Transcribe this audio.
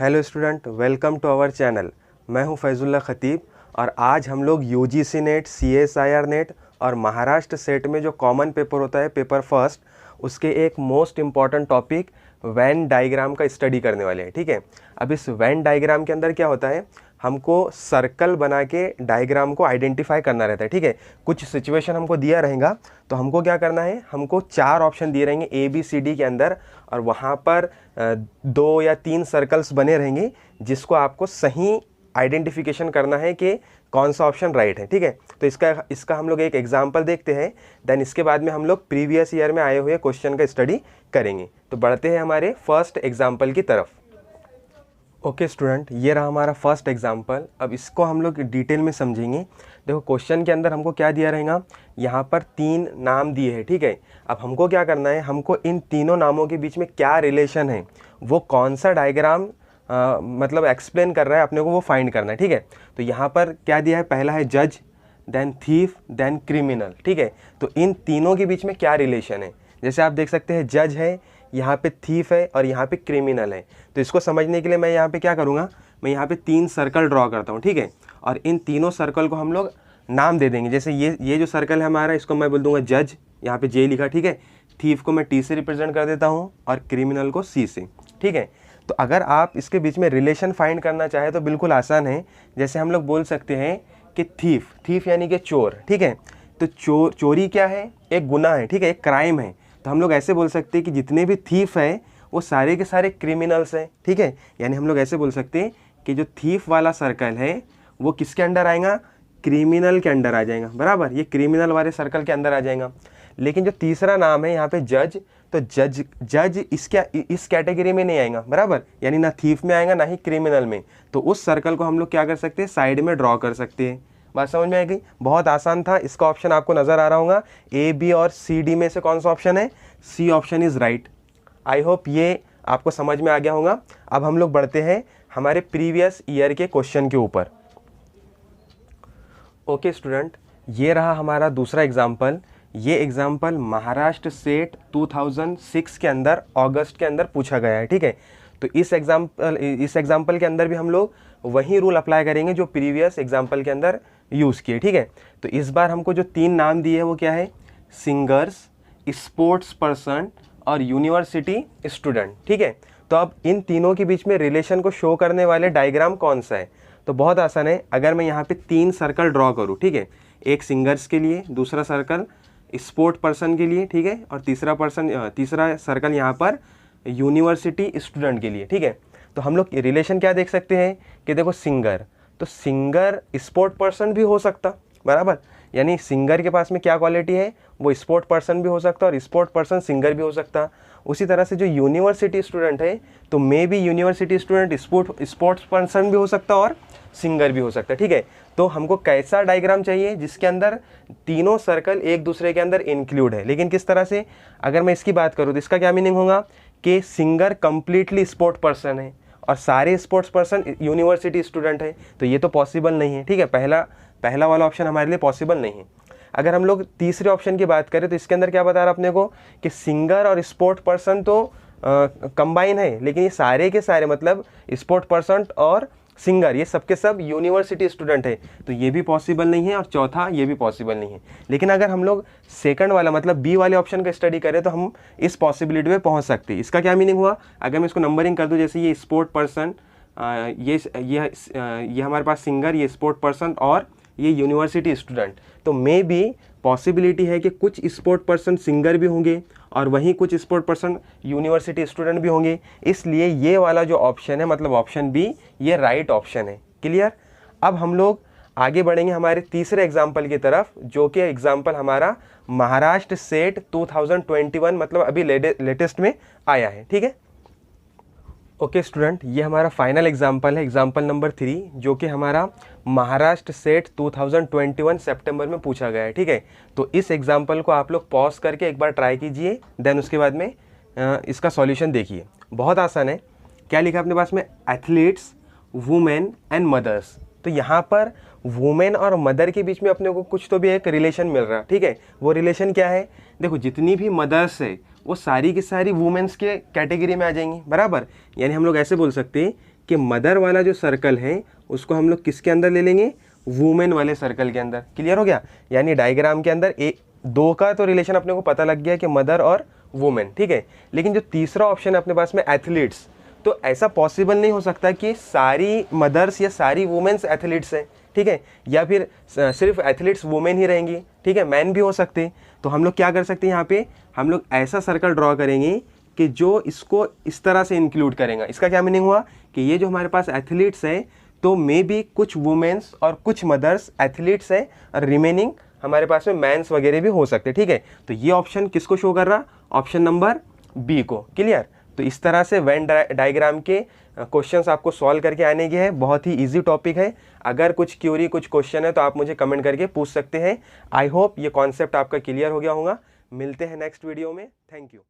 Hello student, welcome to our channel. मैं हूं फैजुल्ला खतीब और आज हम लोग यूजीसी नेट, सीएसआईआर नेट और महाराष्ट्र सेट में जो कॉमन पेपर होता है पेपर फर्स्ट, उसके एक most important topic Venn diagram का स्टडी करने वाले हैं। ठीक है, अब इस वेन डायग्राम के अंदर क्या होता है, हमको सर्कल बना के डायग्राम को आइडेंटिफाई करना रहता है। ठीक है, कुछ सिचुएशन हमको दिया रहेगा तो हमको क्या करना है, हमको 4 ऑप्शन दिए रहेंगे ए बी सी डी के अंदर और वहाँ पर 2 या 3 सर्कल्स बने रहेंगे जिसको आपको सही आइडेंटिफिकेशन करना है कि कौन सा ऑप्शन राइट है। ठीक है, तो इसका हम लोग एक एग्जांपल देखते हैं, देन इसके बाद में हम लोग प्रीवियस ईयर में आए हुए क्वेश्चन का स्टडी करेंगे। तो बढ़ते हैं हमारे फर्स्ट एग्जांपल की तरफ। ओके स्टूडेंट, ये रहा हमारा फर्स्ट एग्जांपल। अब इसको हम लोग डिटेल में समझेंगे। देखो क्वेश्चन के अंदर हमको क्या दिया रहेगा, यहाँ पर 3 नाम दिए हैं। ठीक है, अब हमको क्या करना है, हमको इन तीनों नामों के बीच में क्या रिलेशन है, वो कौन सा डायग्राम मतलब एक्सप्लेन कर रहा है अपने को, वो फाइंड करना है। ठीक है, तो यहाँ पर क्या दिया है, पहला है जज, देन थीफ, देन क्रिमिनल। ठीक है, तो इन तीनों के बीच में क्या रिलेशन है, जैसे आप देख सकते हैं जज है, यहाँ पे थीफ है और यहाँ पे क्रिमिनल है। तो इसको समझने के लिए मैं यहाँ पे क्या करूँगा, मैं यहाँ पे 3 सर्कल ड्रॉ करता हूँ। ठीक है, और इन तीनों सर्कल को हम लोग नाम दे देंगे। जैसे ये जो सर्कल है हमारा, इसको मैं बोल दूँगा जज, यहाँ पे जे लिखा। ठीक है, थीफ को मैं टी से रिप्रेजेंट कर देता हूँ और क्रिमिनल को सी से। ठीक है, तो अगर आप इसके बीच में रिलेशन फाइंड करना चाहे तो बिल्कुल आसान है। जैसे हम लोग बोल सकते हैं कि थीफ यानी कि चोर। ठीक है, तो चोरी क्या है, एक गुनाह है। ठीक है, एक क्राइम है। तो हम लोग ऐसे बोल सकते हैं कि जितने भी थीफ हैं वो सारे के सारे क्रिमिनल्स हैं। ठीक है, यानी हम लोग ऐसे बोल सकते हैं कि जो थीफ वाला सर्कल है वो किसके अंडर आएगा, क्रिमिनल के अंडर आ जाएगा। बराबर, ये क्रिमिनल वाले सर्कल के अंदर आ जाएगा। लेकिन जो तीसरा नाम है यहाँ पे जज, तो जज इस कैटेगरी में नहीं आएगा। बराबर, यानी ना थीफ में आएगा ना ही क्रिमिनल में। तो उस सर्कल को हम लोग क्या कर सकते हैं, साइड में ड्रॉ कर सकते हैं। बात समझ में आ गई? बहुत आसान था। इसका ऑप्शन आपको नज़र आ रहा होगा, ए बी और सी डी में से कौन सा ऑप्शन है, C option is right. I hope ये आपको समझ में आ गया होगा। अब हम लोग बढ़ते हैं हमारे प्रीवियस ईयर के क्वेश्चन के ऊपर। ओके स्टूडेंट, ये रहा हमारा दूसरा एग्जाम्पल। ये एग्जाम्पल महाराष्ट्र सेट 2006 के अंदर अगस्त के अंदर पूछा गया है। ठीक है, तो इस एग्जाम्पल के अंदर भी हम लोग वही रूल अप्लाई करेंगे जो प्रीवियस एग्जाम्पल के अंदर यूज़ किए। ठीक है, तो इस बार हमको जो 3 नाम दिए हैं वो क्या है, सिंगर्स, स्पोर्ट्स पर्सन और यूनिवर्सिटी स्टूडेंट। ठीक है, तो अब इन तीनों के बीच में रिलेशन को शो करने वाले डायग्राम कौन सा है, तो बहुत आसान है। अगर मैं यहाँ पे 3 सर्कल ड्रॉ करूँ, ठीक है, एक सिंगर्स के लिए, दूसरा सर्कल स्पोर्ट पर्सन के लिए, ठीक है, और तीसरा सर्कल यहाँ पर यूनिवर्सिटी स्टूडेंट के लिए। ठीक है, तो हम लोग रिलेशन क्या देख सकते हैं कि देखो सिंगर, तो सिंगर स्पोर्ट पर्सन भी हो सकता। बराबर, यानी सिंगर के पास में क्या क्वालिटी है, वो स्पोर्ट पर्सन भी हो सकता और स्पोर्ट पर्सन सिंगर भी हो सकता। उसी तरह से जो यूनिवर्सिटी स्टूडेंट है, तो may be university student sports person भी हो सकता और सिंगर भी हो सकता है। ठीक है, तो हमको कैसा डायग्राम चाहिए जिसके अंदर तीनों सर्कल एक दूसरे के अंदर इंक्लूड है। लेकिन किस तरह से, अगर मैं इसकी बात करूँ तो इसका क्या मीनिंग होगा कि सिंगर कंप्लीटली स्पोर्ट पर्सन है और सारे स्पोर्ट्स पर्सन यूनिवर्सिटी स्टूडेंट है, तो ये तो पॉसिबल नहीं है। ठीक है, पहला वाला ऑप्शन हमारे लिए पॉसिबल नहीं है। अगर हम लोग तीसरे ऑप्शन की बात करें तो इसके अंदर क्या बता रहा अपने को कि सिंगर और स्पोर्ट पर्सन तो कंबाइन है, लेकिन ये सारे के सारे मतलब स्पोर्ट पर्सन और सिंगर ये सब के सब यूनिवर्सिटी स्टूडेंट है, तो ये भी पॉसिबल नहीं है। और चौथा, ये भी पॉसिबल नहीं है। लेकिन अगर हम लोग सेकंड वाला मतलब बी वाले ऑप्शन का स्टडी करें तो हम इस पॉसिबिलिटी पे पहुंच सकते हैं। इसका क्या मीनिंग हुआ, अगर मैं इसको नंबरिंग कर दूं, जैसे ये स्पोर्ट पर्सन, ये हमारे पास सिंगर, ये स्पोर्ट पर्सन और ये यूनिवर्सिटी स्टूडेंट, तो मे बी पॉसिबिलिटी है कि कुछ स्पोर्ट पर्सन सिंगर भी होंगे और वहीं कुछ स्पोर्ट पर्सन यूनिवर्सिटी स्टूडेंट भी होंगे। इसलिए ये वाला जो ऑप्शन है मतलब ऑप्शन बी, ये राइट ऑप्शन है। क्लियर? अब हम लोग आगे बढ़ेंगे हमारे तीसरे एग्जाम्पल की तरफ, जो कि एग्जाम्पल हमारा महाराष्ट्र सेट 2021 मतलब अभी लेटेस्ट में आया है। ठीक है, ओके स्टूडेंट, ये हमारा फाइनल एग्जाम्पल है, एग्जाम्पल नंबर 3, जो कि हमारा महाराष्ट्र सेट 2021 सितंबर में पूछा गया है। ठीक है, तो इस एग्जाम्पल को आप लोग पॉज करके एक बार ट्राई कीजिए, देन उसके बाद में इसका सॉल्यूशन देखिए। बहुत आसान है। क्या लिखा अपने पास में, एथलीट्स, वुमेन एंड मदर्स। तो यहाँ पर वुमेन और मदर के बीच में अपने को कुछ तो भी एक रिलेशन मिल रहा है। ठीक है, वो रिलेशन क्या है, देखो जितनी भी मदर्स है वो सारी की सारी वुमेन्स के कैटेगरी में आ जाएंगी। बराबर, यानी हम लोग ऐसे बोल सकते हैं कि मदर वाला जो सर्कल है उसको हम लोग किसके अंदर ले लेंगे, वुमेन वाले सर्कल के अंदर। क्लियर हो गया। यानी डायग्राम के अंदर एक दो का तो रिलेशन अपने को पता लग गया कि मदर और वुमेन, ठीक है। लेकिन जो तीसरा ऑप्शन है अपने पास में एथलीट्स, तो ऐसा पॉसिबल नहीं हो सकता कि सारी मदर्स या सारी वुमेन्स एथलीट्स हैं, ठीक है, या फिर सिर्फ एथलीट्स वुमेन ही रहेंगी, ठीक है, मैन भी हो सकते। तो हम लोग क्या कर सकते हैं, यहाँ पे हम लोग ऐसा सर्कल ड्रॉ करेंगे कि जो इसको इस तरह से इंक्लूड करेगा। इसका क्या मीनिंग हुआ कि ये जो हमारे पास एथलीट्स हैं तो मे बी कुछ वुमेन्स और कुछ मदर्स एथलीट्स हैं और रिमेनिंग हमारे पास में मैंस वगैरह भी हो सकते, ठीक है। तो ये ऑप्शन किसको शो कर रहा, ऑप्शन नंबर बी को। क्लियर। तो इस तरह से वेन डायग्राम के क्वेश्चंस आपको सॉल्व करके आने के हैं। बहुत ही इजी टॉपिक है। अगर कुछ क्यूरी कुछ क्वेश्चन है तो आप मुझे कमेंट करके पूछ सकते हैं। आई होप ये कॉन्सेप्ट आपका क्लियर हो गया होगा। मिलते हैं नेक्स्ट वीडियो में। Thank you.